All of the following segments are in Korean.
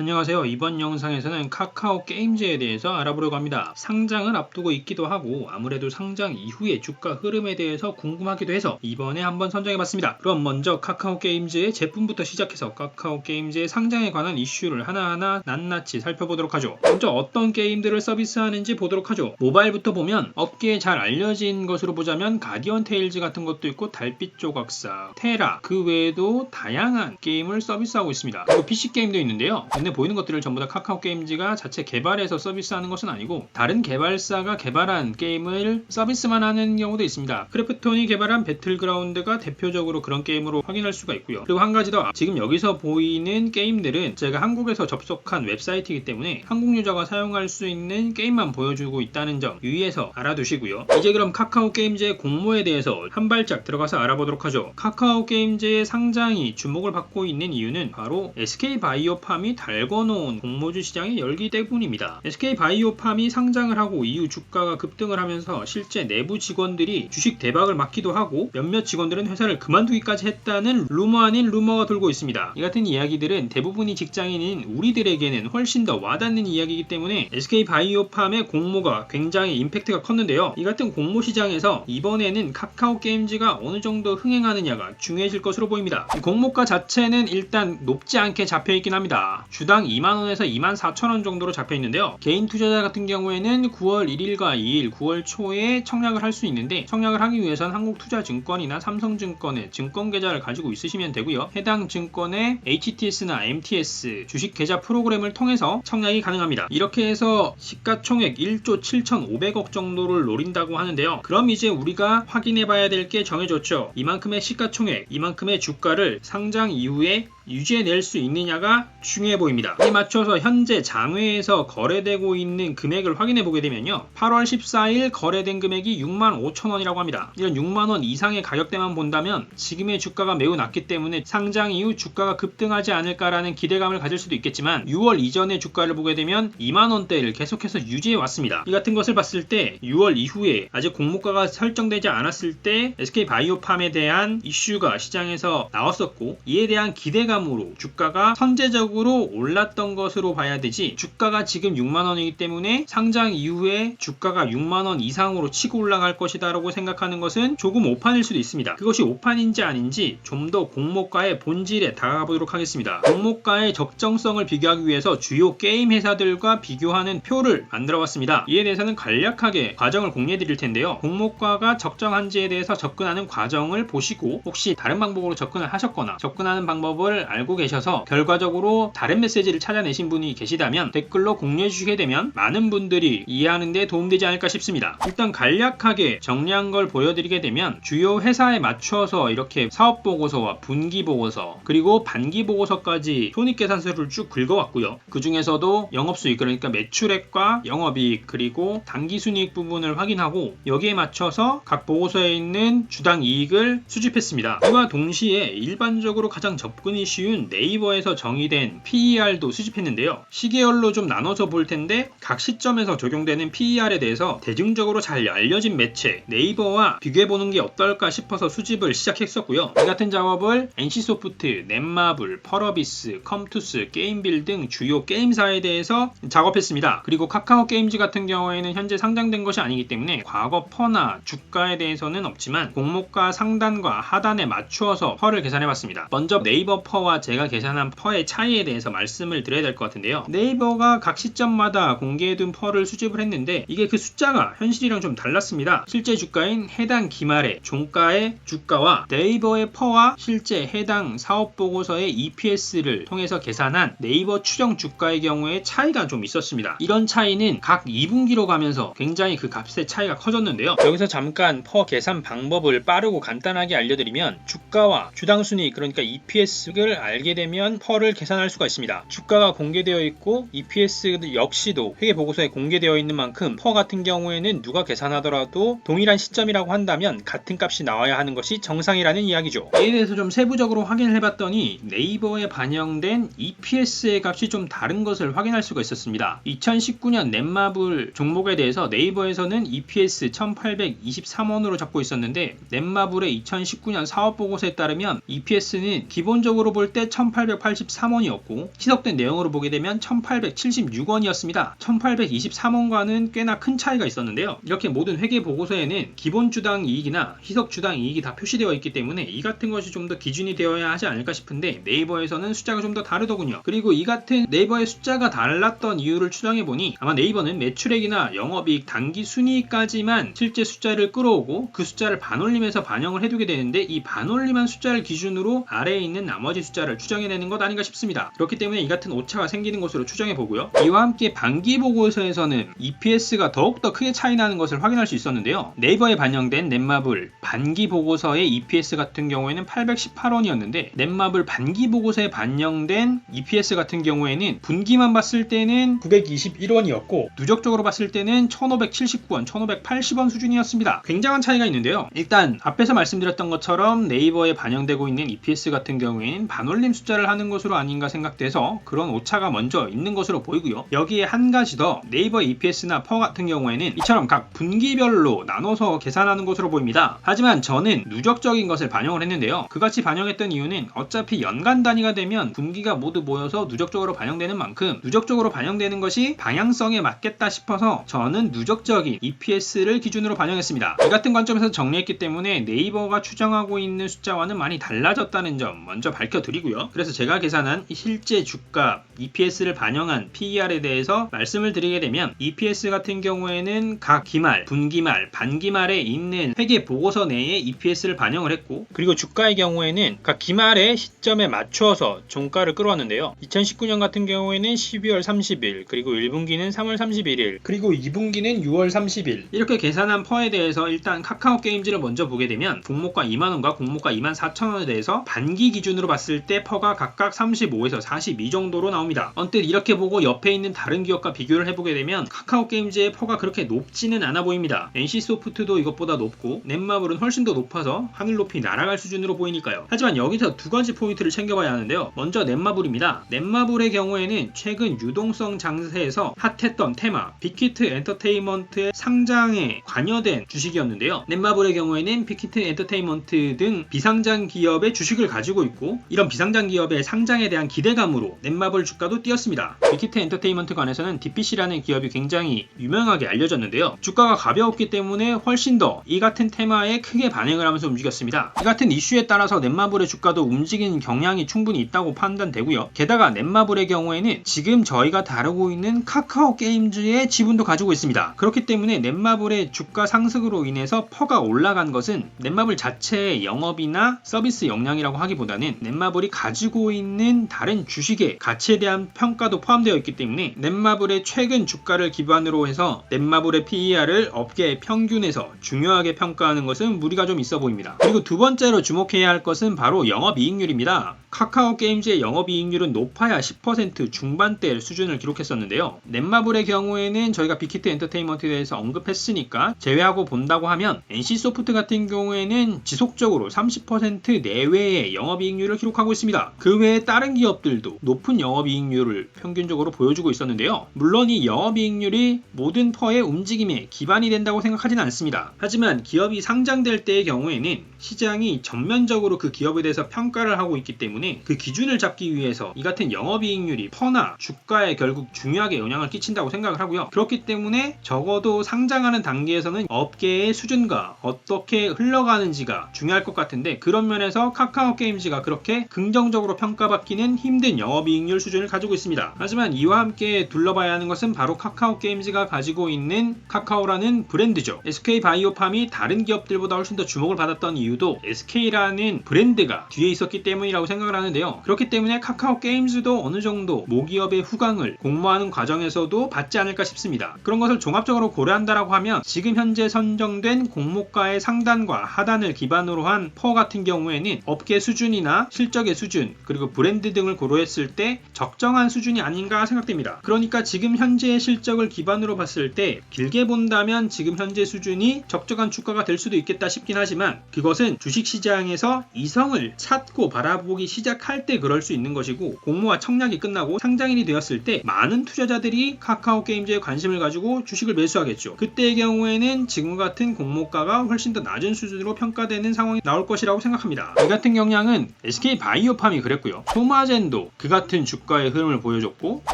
안녕하세요. 이번 영상에서는 카카오 게임즈에 대해서 알아보려고 합니다. 상장을 앞두고 있기도 하고 아무래도 상장 이후의 주가 흐름에 대해서 궁금하기도 해서 이번에 한번 선정해봤습니다. 그럼 먼저 카카오 게임즈의 제품부터 시작해서 카카오 게임즈의 상장에 관한 이슈를 하나하나 낱낱이 살펴보도록 하죠. 먼저 어떤 게임들을 서비스하는지 보도록 하죠. 모바일부터 보면 업계에 잘 알려진 것으로 보자면 가디언 테일즈 같은 것도 있고 달빛 조각사, 테라, 그 외에도 다양한 게임을 서비스하고 있습니다. 그리고 PC 게임도 있는데요. 눈에 보이는 것들을 전부 다 카카오 게임즈가 자체 개발해서 서비스하는 것은 아니고 다른 개발사가 개발한 게임을 서비스만 하는 경우도 있습니다. 크래프톤이 개발한 배틀그라운드가 대표적으로 그런 게임으로 확인할 수가 있고요. 그리고 한 가지 더, 지금 여기서 보이는 게임들은 제가 한국에서 접속한 웹사이트이기 때문에 한국 유저가 사용할 수 있는 게임만 보여주고 있다는 점 유의해서 알아두시고요. 이제 그럼 카카오 게임즈의 공모에 대해서 한 발짝 들어가서 알아보도록 하죠. 카카오 게임즈의 상장이 주목을 받고 있는 이유는 바로 SK바이오팜이 달궈놓은 공모주 시장의 열기 때문입니다. SK바이오팜이 상장을 하고 이후 주가가 급등을 하면서 실제 내부 직원들이 주식 대박을 맞기도 하고 몇몇 직원들은 회사를 그만두기까지 했다는 루머 아닌 루머가 돌고 있습니다. 이 같은 이야기들은 대부분이 직장인인 우리들에게는 훨씬 더 와닿는 이야기이기 때문에 SK바이오팜의 공모가 굉장히 임팩트가 컸는데요. 이 같은 공모 시장에서 이번에는 카카오 게임즈가 어느 정도 흥행하느냐가 중요해질 것으로 보입니다. 공모가 자체는 일단 높지 않게 잡혀있긴 합니다. 주당 2만원에서 24,000원 정도로 잡혀있는데요. 개인 투자자 같은 경우에는 9월 1일과 2일, 9월 초에 청약을 할 수 있는데 청약을 하기 위해서는 한국투자증권이나 삼성증권의 증권 계좌를 가지고 있으시면 되고요. 해당 증권의 HTS나 MTS 주식 계좌 프로그램을 통해서 청약이 가능합니다. 이렇게 해서 시가총액 1조 7,500억 정도를 노린다고 하는데요. 그럼 이제 우리가 확인해 봐야 될 게 정해졌죠. 이만큼의 시가총액, 이만큼의 주가를 상장 이후에 유지해낼 수 있느냐가 중요해 보입니다. 이에 맞춰서 현재 장외에서 거래되고 있는 금액을 확인해 보게 되면요. 8월 14일 거래된 금액이 65,000원이라고 합니다. 이런 6만원 이상의 가격대만 본다면 지금의 주가가 매우 낮기 때문에 상장 이후 주가가 급등하지 않을까라는 기대감을 가질 수도 있겠지만 6월 이전의 주가를 보게 되면 2만원대를 계속해서 유지해 왔습니다. 이 같은 것을 봤을 때 6월 이후에 아직 공모가가 설정되지 않았을 때 SK바이오팜에 대한 이슈가 시장에서 나왔었고 이에 대한 기대감 으로 주가가 선제적으로 올랐던 것으로 봐야 되지, 주가가 지금 6만원이기 때문에 상장 이후에 주가가 6만원 이상으로 치고 올라갈 것이다 라고 생각하는 것은 조금 오판일 수도 있습니다. 그것이 오판인지 아닌지 좀 더 공모가의 본질에 다가가 보도록 하겠습니다. 공모가의 적정성을 비교하기 위해서 주요 게임 회사들과 비교하는 표를 만들어 봤습니다. 이에 대해서는 간략하게 과정을 공유해 드릴 텐데요. 공모가가 적정한지에 대해서 접근하는 과정을 보시고 혹시 다른 방법으로 접근을 하셨거나 접근하는 방법을 알고 계셔서 결과적으로 다른 메시지를 찾아내신 분이 계시다면 댓글로 공유해 주시게 되면 많은 분들이 이해하는 데 도움되지 않을까 싶습니다. 일단 간략하게 정리한 걸 보여드리게 되면 주요 회사에 맞춰서 이렇게 사업보고서와 분기보고서 그리고 반기보고서까지 손익계산서를 쭉 긁어왔고요. 그 중에서도 영업수익, 그러니까 매출액과 영업이익 그리고 당기순이익 부분을 확인하고 여기에 맞춰서 각 보고서에 있는 주당 이익을 수집했습니다. 이와 동시에 일반적으로 가장 접근이 쉬운 네이버에서 정의된 PER도 수집했는데요. 시계열로 좀 나눠서 볼 텐데 각 시점에서 적용되는 PER에 대해서 대중적으로 잘 알려진 매체 네이버와 비교해보는 게 어떨까 싶어서 수집을 시작했었고요. 이 같은 작업을 NC소프트, 넷마블, 펄어비스, 컴투스, 게임빌 등 주요 게임사에 대해서 작업했습니다. 그리고 카카오 게임즈 같은 경우에는 현재 상장된 것이 아니기 때문에 과거 퍼나 주가에 대해서는 없지만 공모가 상단과 하단에 맞추어서 퍼를 계산해봤습니다. 먼저 네이버 퍼와 제가 계산한 퍼의 차이에 대해서 말씀을 드려야 될 것 같은데요. 네이버가 각 시점마다 공개해둔 퍼를 수집을 했는데 이게 그 숫자가 현실이랑 좀 달랐습니다. 실제 주가인 해당 기말의 종가의 주가와 네이버의 퍼와 실제 해당 사업보고서의 EPS를 통해서 계산한 네이버 추정 주가의 경우에 차이가 좀 있었습니다. 이런 차이는 각 2분기로 가면서 굉장히 그 값의 차이가 커졌는데요. 여기서 잠깐 퍼 계산 방법을 빠르고 간단하게 알려드리면 주가와 주당순이익 그러니까 EPS를 알게 되면 퍼를 계산할 수가 있습니다. 주가가 공개되어 있고 EPS 역시도 회계보고서에 공개되어 있는 만큼 퍼 같은 경우에는 누가 계산하더라도 동일한 시점이라고 한다면 같은 값이 나와야 하는 것이 정상이라는 이야기죠. 이에 대해서 좀 세부적으로 확인을 해봤더니 네이버에 반영된 EPS의 값이 좀 다른 것을 확인할 수가 있었습니다. 2019년 넷마블 종목에 대해서 네이버에서는 EPS 1823원으로 잡고 있었는데 넷마블의 2019년 사업보고서에 따르면 EPS는 기본적으로 볼 때 1883원이었고 희석된 내용으로 보게 되면 1876원이었습니다. 1823원과는 꽤나 큰 차이가 있었는데요. 이렇게 모든 회계 보고서에는 기본 주당 이익이나 희석 주당 이익이 다 표시되어 있기 때문에 이 같은 것이 좀 더 기준이 되어야 하지 않을까 싶은데 네이버에서는 숫자가 좀 더 다르더군요. 그리고 이 같은 네이버의 숫자가 달랐던 이유를 추정해보니 아마 네이버는 매출액이나 영업이익, 단기 순이익까지만 실제 숫자를 끌어오고 그 숫자를 반올림해서 반영을 해두게 되는데 이 반올림한 숫자를 기준으로 아래에 있는 나머지 숫자를 추정해내는 것 아닌가 싶습니다. 그렇기 때문에 이 같은 오차가 생기는 것으로 추정해보고요. 이와 함께 반기 보고서에서는 EPS가 더욱더 크게 차이나는 것을 확인할 수 있었는데요. 네이버에 반영된 넷마블 반기 보고서의 EPS 같은 경우에는 818원이었는데 넷마블 반기 보고서에 반영된 EPS 같은 경우에는 분기만 봤을 때는 921원이었고 누적적으로 봤을 때는 1579원, 1580원 수준이었습니다. 굉장한 차이가 있는데요. 일단 앞에서 말씀드렸던 것처럼 네이버에 반영되고 있는 EPS 같은 경우에는 반올림 숫자를 하는 것으로 아닌가 생각돼서 그런 오차가 먼저 있는 것으로 보이고요. 여기에 한 가지 더 네이버 EPS나 퍼 같은 경우에는 이처럼 각 분기별로 나눠서 계산하는 것으로 보입니다. 하지만 저는 누적적인 것을 반영을 했는데요. 그같이 반영했던 이유는 어차피 연간 단위가 되면 분기가 모두 모여서 누적적으로 반영되는 만큼 누적적으로 반영되는 것이 방향성에 맞겠다 싶어서 저는 누적적인 EPS를 기준으로 반영했습니다. 이 같은 관점에서 정리했기 때문에 네이버가 추정하고 있는 숫자와는 많이 달라졌다는 점 먼저 밝혀드리고요. 그래서 제가 계산한 실제 주가 EPS를 반영한 PER에 대해서 말씀을 드리게 되면 EPS 같은 경우에는 각 기말, 분기말, 반기말에 있는 회계 보고서 내에 EPS를 반영을 했고 그리고 주가의 경우에는 각 기말의 시점에 맞추어서 종가를 끌어왔는데요. 2019년 같은 경우에는 12월 30일 그리고 1분기는 3월 31일 그리고 2분기는 6월 30일 이렇게 계산한 퍼에 대해서 일단 카카오 게임즈를 먼저 보게 되면 공모가 2만원과 공모가 24,000원에 대해서 반기 기준으로 봤을 때 퍼가 각각 35에서 42 정도로 나옵니다. 언뜻 이렇게 보고 옆에 있는 다른 기업과 비교를 해보게 되면 카카오 게임즈의 퍼가 그렇게 높지는 않아 보입니다. NC소프트도 이것보다 높고 넷마블은 훨씬 더 높아서 하늘 높이 날아갈 수준으로 보이니까요. 하지만 여기서 두 가지 포인트를 챙겨봐야 하는데요. 먼저 넷마블입니다. 넷마블의 경우에는 최근 유동성 장세에서 핫했던 테마 빅히트 엔터테인먼트의 상장에 관여된 주식이었는데요. 넷마블의 경우에는 빅히트 엔터테인먼트 등 비상장 기업의 주식을 가지고 있고 이런 비상장 기업의 상장에 대한 기대감으로 넷마블 주가도 뛰었습니다. 빅히트 엔터테인먼트 관해서는 DPC라는 기업이 굉장히 유명하게 알려졌는데요. 주가가 가벼웠기 때문에 훨씬 더 이 같은 테마에 크게 반응을 하면서 움직였습니다. 이 같은 이슈에 따라서 넷마블의 주가도 움직이는 경향이 충분히 있다고 판단되고요. 게다가 넷마블의 경우에는 지금 저희가 다루고 있는 카카오 게임즈의 지분도 가지고 있습니다. 그렇기 때문에 넷마블의 주가 상승으로 인해서 퍼가 올라간 것은 넷마블 자체의 영업이나 서비스 역량이라고 하기보다는 넷마블이 가지고 있는 다른 주식의 가치에 대한 평가도 포함되어 있기 때문에 넷마블의 최근 주가를 기반으로 해서 넷마블의 PER을 업계의 평균에서 중요하게 평가하는 것은 무리가 좀 있어 보입니다. 그리고 두 번째로 주목해야 할 것은 바로 영업이익률입니다. 카카오 게임즈의 영업이익률은 높아야 10% 중반대 수준을 기록했었는데요. 넷마블의 경우에는 저희가 빅히트 엔터테인먼트에 대해서 언급했으니까 제외하고 본다고 하면 NC소프트 같은 경우에는 지속적으로 30% 내외의 영업이익률을 기록하고 있습니다. 그 외에 다른 기업들도 높은 영업이익률을 평균적으로 보여주고 있었는데요. 물론 이 영업이익률이 모든 퍼의 움직임에 기반이 된다고 생각하지는 않습니다. 하지만 기업이 상장될 때의 경우에는 시장이 전면적으로 그 기업에 대해서 평가를 하고 있기 때문에 그 기준을 잡기 위해서 이 같은 영업이익률이 퍼나 주가에 결국 중요하게 영향을 끼친다고 생각을 하고요. 그렇기 때문에 적어도 상장하는 단계에서는 업계의 수준과 어떻게 흘러가는지가 중요할 것 같은데 그런 면에서 카카오 게임즈가 그렇게 긍정적으로 평가받기는 힘든 영업이익률 수준을 가지고 있습니다. 하지만 이와 함께 둘러봐야 하는 것은 바로 카카오 게임즈가 가지고 있는 카카오라는 브랜드죠. SK바이오팜이 다른 기업들보다 훨씬 더 주목을 받았던 이유도 SK라는 브랜드가 뒤에 있었기 때문이라고 생각을 하는데요. 그렇기 때문에 카카오 게임즈도 어느 정도 모기업의 후광을 공모하는 과정에서도 받지 않을까 싶습니다. 그런 것을 종합적으로 고려한다라고 하면 지금 현재 선정된 공모가의 상단과 하단을 기반으로 한 퍼 같은 경우에는 업계 수준이나 실적의 수준 그리고 브랜드 등을 고려했을 때 적정한 수준이 아닌가 생각됩니다. 그러니까 지금 현재의 실적을 기반으로 봤을 때 길게 본다면 지금 현재 수준이 적정한 주가가 될 수도 있겠다 싶긴 하지만 그것은 주식시장에서 이성을 찾고 바라보기 시작할 때 그럴 수 있는 것이고 공모와 청약이 끝나고 상장일이 되었을 때 많은 투자자들이 카카오게임즈에 관심을 가지고 주식을 매수하겠죠. 그때의 경우에는 지금 같은 공모가가 훨씬 더 낮은 수준으로 평가되는 상황이 나올 것이라고 생각합니다. 이 같은 경향은 SK바이오팜이 그랬고요. 소마젠도 그 같은 주가의 흐름을 보여줬고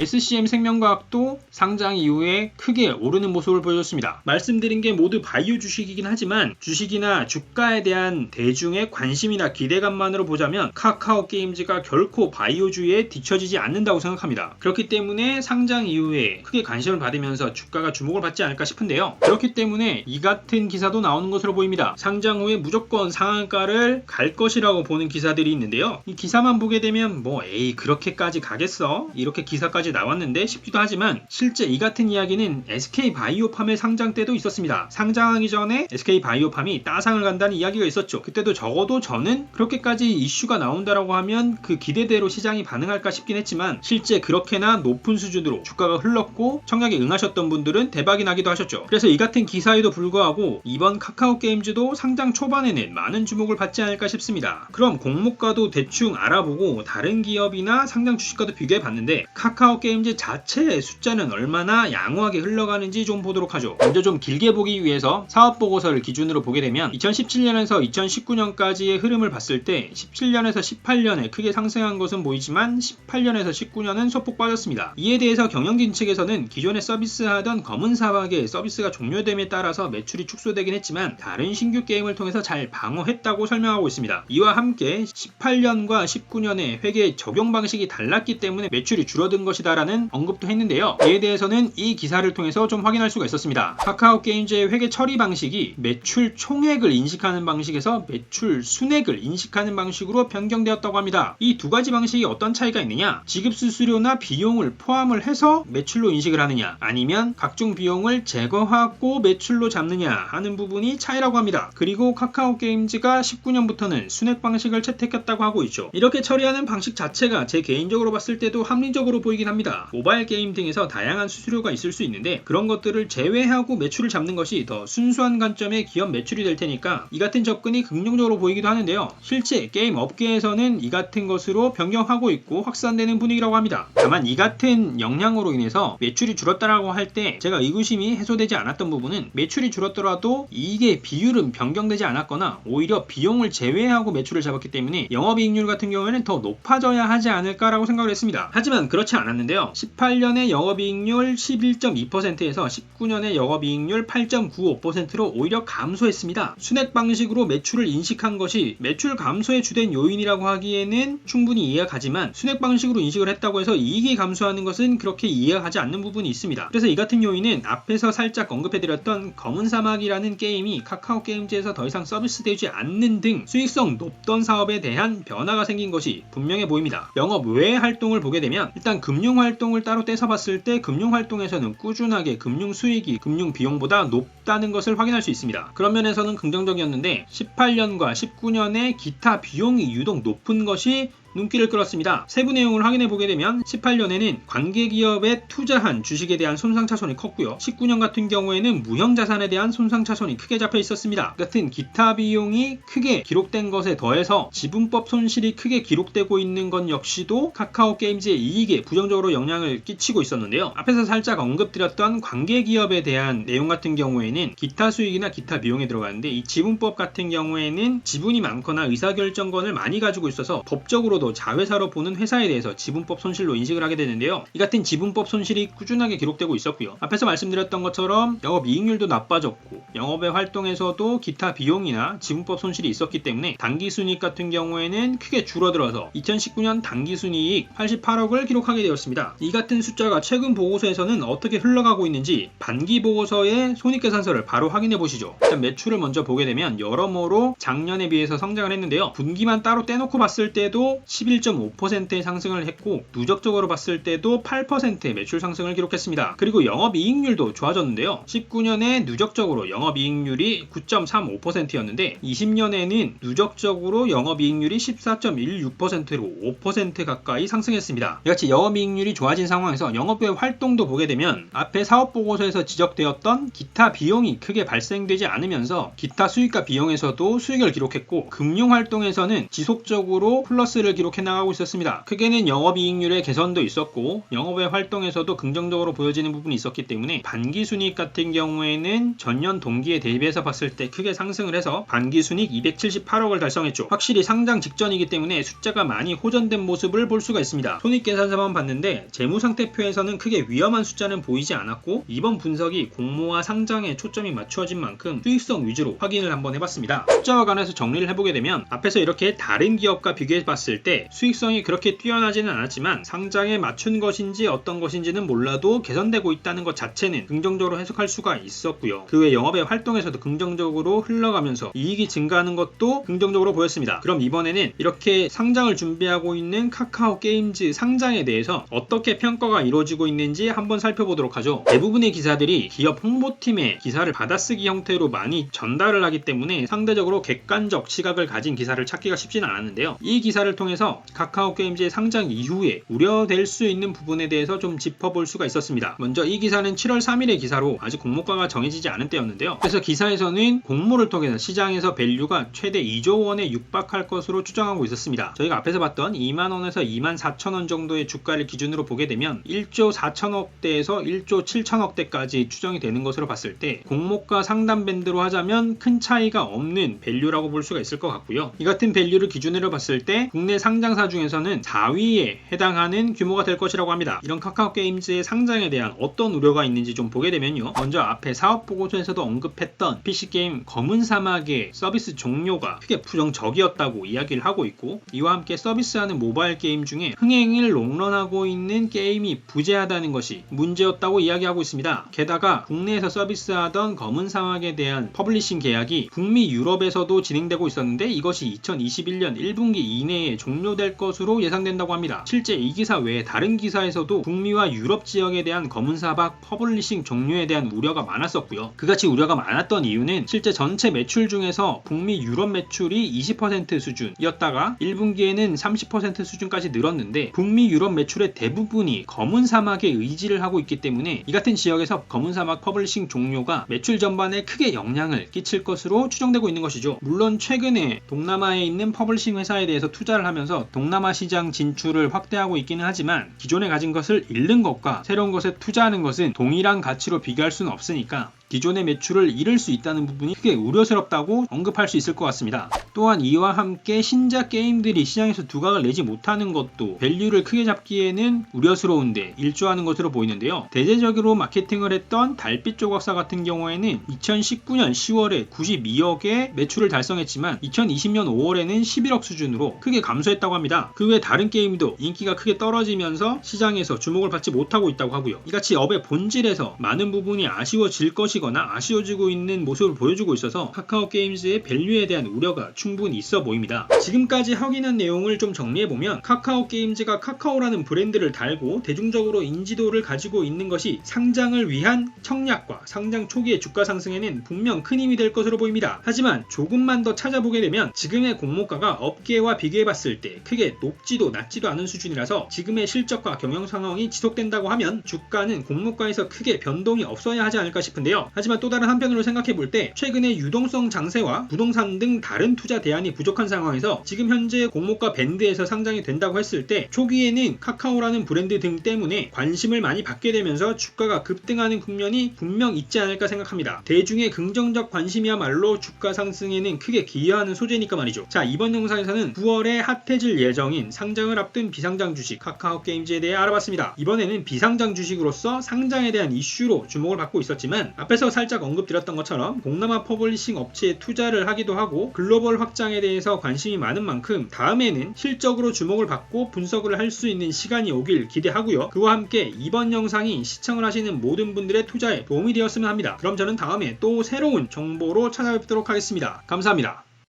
SCM생명과학도 상장 이후에 크게 오르는 모습을 보여줬습니다. 말씀드린 게 모두 바이오 주식이긴 하지만 주식이나 주가에 대한 대중의 관심이나 기대감만으로 보자면 카카오게임즈가 결코 바이오주에 뒤처지지 않는다고 생각합니다. 그렇기 때문에 상장 이후에 크게 관심을 받으면서 주가가 주목을 받지 않을까 싶은데요. 그렇기 때문에 이 같은 기사도 나오는 것으로 보입니다. 상장 후에 무조건 상한가를 갈 것이라고 보는 기사들이 있는데요. 이 기사만 보게 되면 에이 그렇게까지 가겠어? 이렇게 기사까지 나왔는데 싶기도 하지만 실제 이 같은 이야기는 SK바이오팜의 상장 때도 있었습니다. 상장하기 전에 SK바이오팜이 따상을 간다는 이야기가 있었죠. 그때도 적어도 저는 그렇게까지 이슈가 나온다라고 하면 그 기대대로 시장이 반응할까 싶긴 했지만 실제 그렇게나 높은 수준으로 주가가 흘렀고 청약에 응하셨던 분들은 대박이 나기도 하셨죠. 그래서 이 같은 기사에도 불구하고 이번 카카오게임즈도 상장 초반에는 많은 주목을 받지 않을까 싶습니다. 그럼 공모가도 대충 알아보고 다른 기업이나 상장 주식과도 비교해 봤는데 카카오게임즈 자체의 숫자는 얼마나 양호하게 흘러가는지 좀 보도록 하죠. 먼저 좀 길게 보기 위해서 사업보고서를 기준으로 보게 되면 2017년에서 2019년까지의 흐름을 봤을 때 17년에서 18년에 크게 상승한 것은 보이지만 18년에서 19년은 소폭 빠졌습니다. 이에 대해서 경영진 측에서는 기존에 서비스하던 검은 사막의 서비스가 종료됨에 따라서 매출이 축소되긴 했지만 다른 신규 게임을 통해서 잘 방어했다고 설명하고 있습니다. 이와 함께 18년과 19년의 회계 적용 방식이 달랐기 때문에 매출이 줄어든 것이다라는 언급도 했는데요. 이에 대해서는 이 기사를 통해서 좀 확인할 수가 있었습니다. 카카오게임즈의 회계 처리 방식이 매출 총액을 인식하는 방식에서 매출 순액을 인식하는 방식으로 변경되었다고 합니다. 이 두 가지 방식이 어떤 차이가 있느냐? 지급 수수료나 비용을 포함을 해서 매출로 인식을 하느냐, 아니면 각종 비용을 제거하고 매출로 잡느냐 하는 부분이 차이라고 합니다. 그리고 카카오게임즈가 19년부터는 순액 방식을 채택했다고 하고 있죠. 이렇게 처리하는 방식 자체가 제 개인적으로 봤을 때도 합리적으로 보이긴 합니다. 모바일 게임 등에서 다양한 수수료가 있을 수 있는데 그런 것들을 제외하고 매출을 잡는 것이 더 순수한 관점의 기업 매출이 될 테니까 이 같은 접근이 긍정적으로 보이기도 하는데요. 실제 게임 업계에서는 이 같은 것으로 변경하고 있고 확산되는 분위기라고 합니다. 다만 이 같은 영향으로 인해서 매출이 줄었다라고 할 때 제가 의구심이 해소되지 않았던 부분은 매출이 줄었더라도 이익의 비율은 변경되지 않았거나 오히려 비용을 제외하고 매출을 잡았기 때문에 영업이익률 같은 경우에는 더 높아져야 하지 않을까라고 생각을 했습니다. 하지만 그렇지 않았는데요. 18년의 영업이익률 11.2%에서 19년의 영업이익률 8.95%로 오히려 감소했습니다. 순액 방식으로 매출을 인식한 것이 매출 감소의 주된 요인이라고 하기에는 충분히 이해가 가지만 순액 방식으로 인식을 했다고 해서 이익이 감소하는 것은 그렇게 이해가 가지 않는 부분이 있습니다. 그래서 이 같은 요인은 앞에서 살짝 언급해드렸던 검은 사막이라는 게임이 카카오게임즈에서 더 이상 서비스되지 않는 등 수익성 높던 사업에 대한 변화가 생긴 것이 분명해 보입니다. 영업 외 활동을 보게 되면 일단 금융 활동을 따로 떼서 봤을 때 금융 활동에서는 꾸준하게 금융 수익이 금융 비용보다 높다는 것을 확인할 수 있습니다. 그런 면에서는 긍정적이었는데 18년과 19년의 기타 비용이 유독 높은 것이 눈길을 끌었습니다. 세부 내용을 확인해 보게 되면 18년에는 관계기업에 투자한 주식에 대한 손상차손이 컸고요. 19년 같은 경우에는 무형자산에 대한 손상차손이 크게 잡혀 있었습니다. 같은 기타 비용이 크게 기록된 것에 더해서 지분법 손실이 크게 기록되고 있는 것 역시도 카카오게임즈의 이익에 부정적으로 영향을 끼치고 있었는데요. 앞에서 살짝 언급드렸던 관계기업에 대한 내용 같은 경우에는 기타 수익이나 기타 비용에 들어가는데 이 지분법 같은 경우에는 지분이 많거나 의사결정권을 많이 가지고 있어서 법적으로 자회사로 보는 회사에 대해서 지분법 손실로 인식을 하게 되는데요. 이 같은 지분법 손실이 꾸준하게 기록되고 있었고요. 앞에서 말씀드렸던 것처럼 영업이익률도 나빠졌고 영업의 활동에서도 기타 비용이나 지분법 손실이 있었기 때문에 당기순이익 같은 경우에는 크게 줄어들어서 2019년 당기순이익 88억을 기록하게 되었습니다. 이 같은 숫자가 최근 보고서에서는 어떻게 흘러가고 있는지 반기보고서의 손익계산서를 바로 확인해 보시죠. 일단 매출을 먼저 보게 되면 여러모로 작년에 비해서 성장을 했는데요. 분기만 따로 떼놓고 봤을 때도 11.5%의 상승을 했고 누적적으로 봤을 때도 8%의 매출 상승을 기록했습니다. 그리고 영업이익률도 좋아졌는데요. 19년에 누적적으로 영업이익률이 9.35%였는데 20년에는 누적적으로 영업이익률이 14.16%로 5% 가까이 상승했습니다. 이같이 영업이익률이 좋아진 상황에서 영업 외 활동도 보게 되면 앞에 사업보고서에서 지적되었던 기타 비용이 크게 발생되지 않으면서 기타 수익과 비용에서도 수익을 기록했고 금융활동에서는 지속적으로 플러스를 기록했습니다. 기록해 나가고 있었습니다. 크게는 영업이익률의 개선도 있었고 영업의 활동에서도 긍정적으로 보여지는 부분이 있었기 때문에 반기순이익 같은 경우에는 전년 동기에 대비해서 봤을 때 크게 상승을 해서 반기순이익 278억을 달성했죠. 확실히 상장 직전이기 때문에 숫자가 많이 호전된 모습을 볼 수가 있습니다. 손익계산서만 봤는데 재무상태표에서는 크게 위험한 숫자는 보이지 않았고 이번 분석이 공모와 상장에 초점이 맞추어진 만큼 수익성 위주로 확인을 한번 해봤습니다. 숫자와 관해서 정리를 해보게 되면 앞에서 이렇게 다른 기업과 비교해 봤을 때 수익성이 그렇게 뛰어나지는 않았지만 상장에 맞춘 것인지 어떤 것인지는 몰라도 개선되고 있다는 것 자체는 긍정적으로 해석할 수가 있었고요. 그 외 영업의 활동에서도 긍정적으로 흘러가면서 이익이 증가하는 것도 긍정적으로 보였습니다. 그럼 이번에는 이렇게 상장을 준비하고 있는 카카오 게임즈 상장에 대해서 어떻게 평가가 이루어지고 있는지 한번 살펴보도록 하죠. 대부분의 기사들이 기업 홍보팀의 기사를 받아쓰기 형태로 많이 전달을 하기 때문에 상대적으로 객관적 시각을 가진 기사를 찾기가 쉽지는 않았는데요. 이 기사를 통해서 카카오 게임즈의 상장 이후에 우려될 수 있는 부분에 대해서 좀 짚어볼 수가 있었습니다. 먼저 이 기사는 7월 3일의 기사로 아직 공모가가 정해지지 않은 때였는데요. 그래서 기사에서는 공모를 통해서 시장에서 밸류가 최대 2조 원에 육박할 것으로 추정하고 있었습니다. 저희가 앞에서 봤던 2만원에서 2만 4천원 정도의 주가를 기준으로 보게 되면 1조 4천억대에서 1조 7천억대까지 추정이 되는 것으로 봤을 때 공모가 상단 밴드로 하자면 큰 차이가 없는 밸류라고 볼 수가 있을 것 같고요. 이 같은 밸류를 기준으로 봤을 때 국내 상장사 중에서는 4위에 해당하는 규모가 될 것이라고 합니다. 이런 카카오 게임즈의 상장에 대한 어떤 우려가 있는지 좀 보게 되면요. 먼저 앞에 사업보고서에서도 언급했던 PC게임 검은 사막의 서비스 종료가 크게 부정적이었다고 이야기를 하고 있고 이와 함께 서비스하는 모바일 게임 중에 흥행을 롱런하고 있는 게임이 부재하다는 것이 문제였다고 이야기하고 있습니다. 게다가 국내에서 서비스하던 검은 사막에 대한 퍼블리싱 계약이 북미 유럽에서도 진행되고 있었는데 이것이 2021년 1분기 이내에 종료될 것으로 예상된다고 합니다. 실제 이 기사 외에 다른 기사에서도 북미와 유럽 지역에 대한 검은 사막 퍼블리싱 종료에 대한 우려가 많았었고요. 그같이 우려가 많았던 이유는 실제 전체 매출 중에서 북미 유럽 매출이 20% 수준이었다가 1분기에는 30% 수준까지 늘었는데 북미 유럽 매출의 대부분이 검은 사막에 의지를 하고 있기 때문에 이 같은 지역에서 검은 사막 퍼블리싱 종료가 매출 전반에 크게 영향을 끼칠 것으로 추정되고 있는 것이죠. 물론 최근에 동남아에 있는 퍼블리싱 회사에 대해서 투자를 하면서 동남아 시장 진출을 확대하고 있기는 하지만 기존에 가진 것을 잃는 것과 새로운 것에 투자하는 것은 동일한 가치로 비교할 수는 없으니까 기존의 매출을 잃을 수 있다는 부분이 크게 우려스럽다고 언급할 수 있을 것 같습니다. 또한 이와 함께 신작 게임들이 시장에서 두각을 내지 못하는 것도 밸류를 크게 잡기에는 우려스러운데 일조하는 것으로 보이는데요. 대대적으로 마케팅을 했던 달빛 조각사 같은 경우에는 2019년 10월에 92억의 매출을 달성했지만 2020년 5월에는 11억 수준으로 크게 감소했다고 합니다. 그 외 다른 게임도 인기가 크게 떨어지면서 시장에서 주목을 받지 못하고 있다고 하고요. 이같이 업의 본질에서 많은 부분이 아쉬워질 것이거나 아쉬워지고 있는 모습을 보여주고 있어서 카카오 게임즈의 밸류에 대한 우려가 충분히 있어 보입니다. 지금까지 확인한 내용을 좀 정리해보면 카카오 게임즈가 카카오라는 브랜드를 달고 대중적으로 인지도를 가지고 있는 것이 상장을 위한 청약과 상장 초기의 주가 상승에는 분명 큰 힘이 될 것으로 보입니다. 하지만 조금만 더 찾아보게 되면 지금의 공모가가 업계와 비교해봤을 때 크게 높지도 낮지도 않은 수준이라서 지금의 실적과 경영 상황이 지속된다고 하면 주가는 공모가에서 크게 변동이 없어야 하지 않을까 싶은데요. 하지만 또 다른 한편으로 생각해 볼 때 최근에 유동성 장세와 부동산 등 다른 투자 대안이 부족한 상황에서 지금 현재 공모가 밴드에서 상장이 된다고 했을 때 초기에는 카카오라는 브랜드 등 때문에 관심을 많이 받게 되면서 주가가 급등하는 국면이 분명 있지 않을까 생각합니다. 대중의 긍정적 관심이야말로 주가 상승에는 크게 기여하는 소재니까 말이죠. 자, 이번 영상에서는 9월에 핫해질 예정인 상장을 앞둔 비상장 주식 카카오 게임즈에 대해 알아봤습니다. 이번에는 비상장 주식으로서 상장에 대한 이슈로 주목을 받고 있었지만 앞에서 살짝 언급드렸던 것처럼 동남아 퍼블리싱 업체에 투자를 하기도 하고 글로벌 확장에 대해서 관심이 많은 만큼 다음에는 실적으로 주목을 받고 분석을 할 수 있는 시간이 오길 기대하고요. 그와 함께 이번 영상이 시청을 하시는 모든 분들의 투자에 도움이 되었으면 합니다. 그럼 저는 다음에 또 새로운 정보로 찾아뵙도록 하겠습니다. 감사합니다.